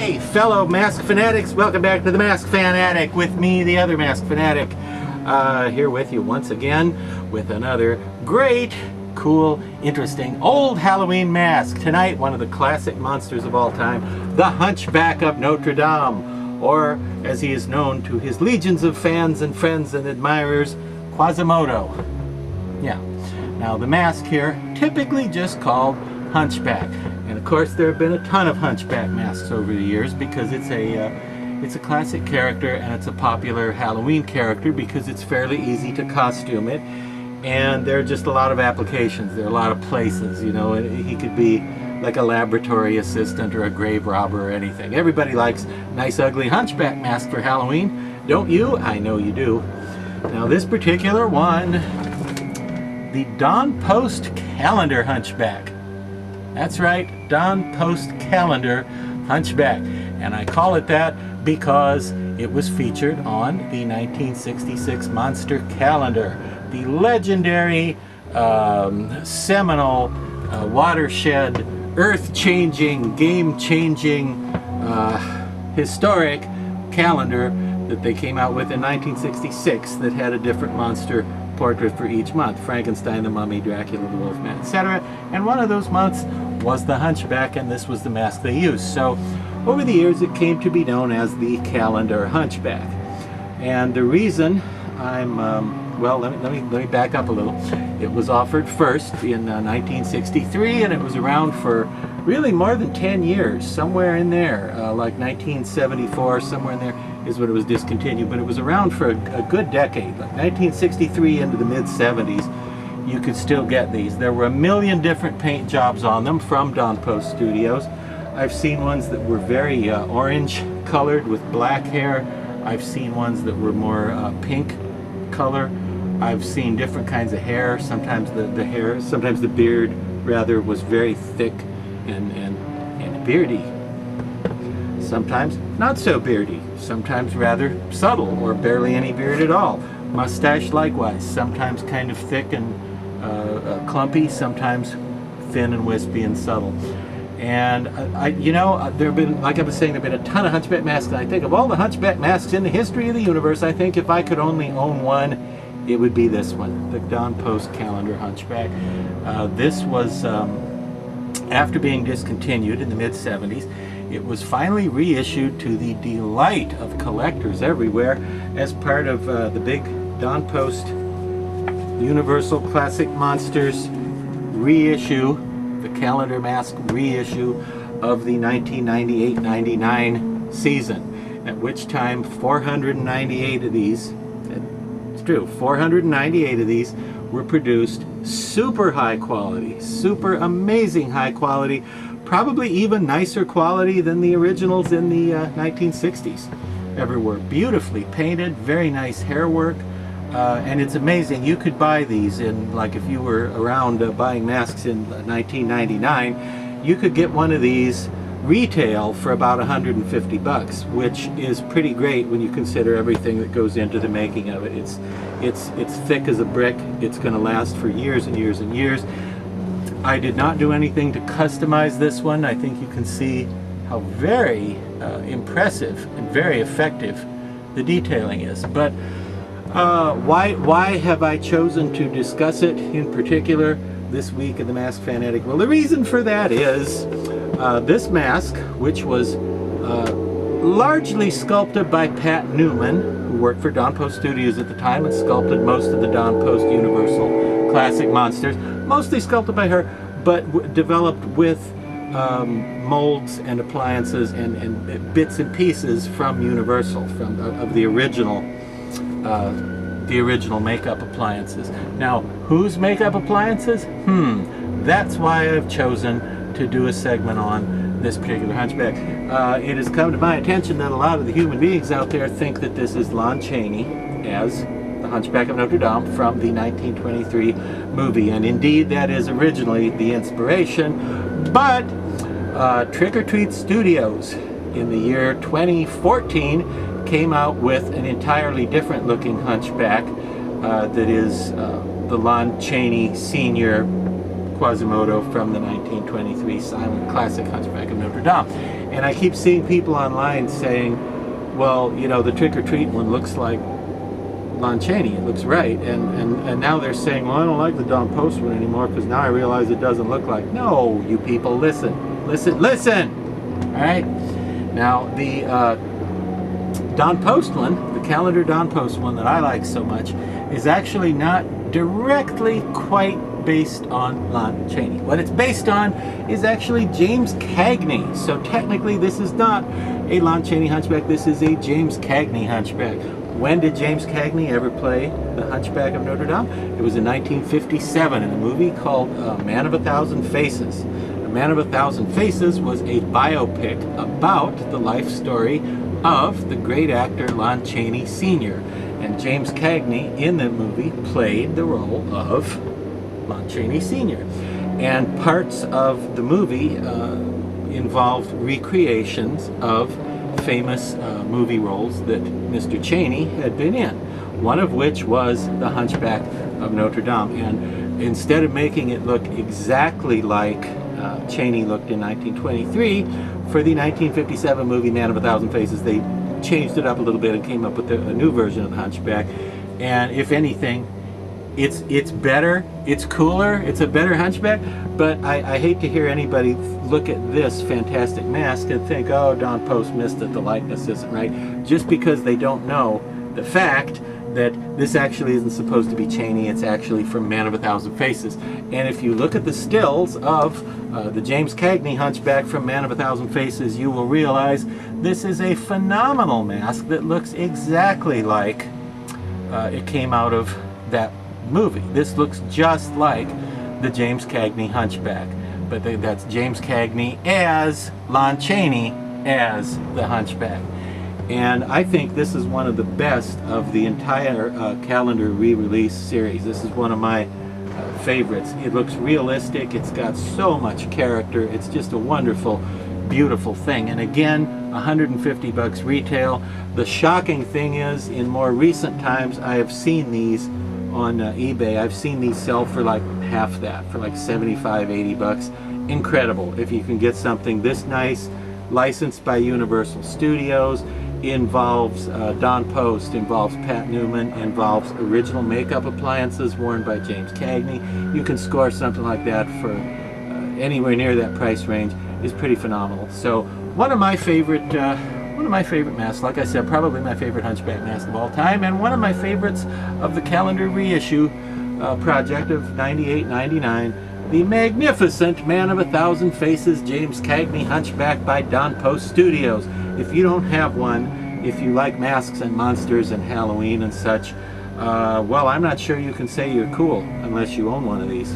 Hey, fellow mask fanatics, welcome back to the Mask Fanatic with me, the other Mask Fanatic, here with you once again with another great, cool, interesting, old Halloween mask. Tonight, one of the classic monsters of all time, the Hunchback of Notre Dame, or as he is known to his legions of fans and friends and admirers, Quasimodo. Yeah, now the mask here, typically just called Hunchback. And of course there have been a ton of Hunchback masks over the years because it's a classic character and it's a popular Halloween character because it's fairly easy to costume it, and there are just a lot of applications. There are a lot of places, you know. He could be like a laboratory assistant or a grave robber or anything. Everybody likes nice ugly Hunchback mask for Halloween, don't you? I know you do. Now this particular one, the Dawn Post Calendar Hunchback. That's right, Dawn Post Calendar Hunchback. And I call it that because it was featured on the 1966 Monster Calendar, the legendary, seminal, watershed, earth-changing, game-changing, historic calendar that they came out with in 1966 that had a different monster portrait for each month: Frankenstein, the Mummy, Dracula, the Wolfman, etc. And one of those months was the Hunchback, and this was the mask they used. So over the years it came to be known as the Calendar Hunchback. And the reason I'm well, let me back up a little. It was offered first in 1963, and it was around for really more than 10 years, somewhere in there, like 1974, somewhere in there is when it was discontinued. But it was around for a good decade, like 1963 into the mid-70s. You could still get these. There were a million different paint jobs on them from Dawn Post Studios. I've seen ones that were very orange colored with black hair. I've seen ones that were more pink color. I've seen different kinds of hair. Sometimes sometimes the beard rather was very thick and beardy. Sometimes not so beardy. Sometimes rather subtle or barely any beard at all. Mustache likewise. Sometimes kind of thick and clumpy. Sometimes thin and wispy and subtle. And there have been, like I was saying, there have been a ton of Hunchback masks. And I think of all the Hunchback masks in the history of the universe, I think if I could only own one, it would be this one, the Dawn Post Calendar Hunchback. This was, after being discontinued in the mid-70s, it was finally reissued to the delight of collectors everywhere as part of the big Dawn Post Universal Classic Monsters reissue, the calendar mask reissue of the 1998-99 season, at which time 498 of these, it's true, 498 of these were produced super high quality, super amazing high quality, probably even nicer quality than the originals in the 1960s. Everywhere beautifully painted, very nice hair work. And it's amazing, you could buy these in, like if you were around buying masks in 1999, you could get one of these retail for about 150 bucks, which is pretty great when you consider everything that goes into the making of it. It's thick as a brick. It's going to last for years and years and years. I did not do anything to customize this one. I think you can see how very impressive and very effective the detailing is. But why have I chosen to discuss it in particular this week in the Mask Fanatic? Well, the reason for that is this mask, which was largely sculpted by Pat Newman, who worked for Dawn Post Studios at the time and sculpted most of the Dawn Post Universal Classic Monsters, mostly sculpted by her, but developed with molds and appliances and bits and pieces from Universal, of the original makeup appliances. Now, whose makeup appliances? That's why I've chosen to do a segment on this particular Hunchback. It has come to my attention that a lot of the human beings out there think that this is Lon Chaney as the Hunchback of Notre Dame from the 1923 movie, and indeed that is originally the inspiration, but Trick or Treat Studios in the year 2014 came out with an entirely different looking Hunchback that is the Lon Chaney Sr. Quasimodo from the 1923 silent classic Hunchback of Notre Dame. And I keep seeing people online saying, well, you know, the trick-or-treat one looks like Lon Chaney, it looks right, and now they're saying, well, I don't like the Don Post one anymore because now I realize it doesn't look like. No, you people, listen, all right? Now, the Don Post one, the calendar Don Post one that I like so much, is actually not directly quite based on Lon Chaney. What it's based on is actually James Cagney. So technically this is not a Lon Chaney Hunchback, this is a James Cagney Hunchback. When did James Cagney ever play the Hunchback of Notre Dame? It was in 1957 in a movie called Man of a Thousand Faces. A Man of a Thousand Faces was a biopic about the life story of the great actor Lon Chaney Sr. And James Cagney in that movie played the role of Lon Chaney Sr. And parts of the movie involved recreations of famous movie roles that Mr. Chaney had been in, one of which was the Hunchback of Notre Dame. And instead of making it look exactly like Chaney looked in 1923, for the 1957 movie Man of a Thousand Faces, they changed it up a little bit and came up with a new version of the Hunchback. And if anything, it's better, it's cooler, it's a better Hunchback. But I hate to hear anybody look at this fantastic mask and think, oh, Don Post missed it, the likeness isn't right, just because they don't know the fact that this actually isn't supposed to be Chaney, it's actually from Man of a Thousand Faces. And if you look at the stills of the James Cagney Hunchback from Man of a Thousand Faces, you will realize this is a phenomenal mask that looks exactly like it came out of that movie. This looks just like the James Cagney Hunchback, but that's James Cagney as Lon Chaney as the Hunchback. And I think this is one of the best of the entire calendar re-release series. This is one of my favorites. It looks realistic, it's got so much character, it's just a wonderful, beautiful thing. And again, 150 bucks retail. The shocking thing is, in more recent times, I have seen these on eBay. I've seen these sell for like half that, for like 75, 80 bucks. Incredible if you can get something this nice, licensed by Universal Studios, involves Don Post, involves Pat Newman, involves original makeup appliances worn by James Cagney. You can score something like that for anywhere near that price range is pretty phenomenal. So one of my favorite masks, like I said, probably my favorite Hunchback mask of all time, and one of my favorites of the calendar reissue project of 98-99, the magnificent Man of a Thousand Faces James Cagney Hunchback by Don Post Studios. If you don't have one, if you like masks and monsters and Halloween and such, well, I'm not sure you can say you're cool unless you own one of these.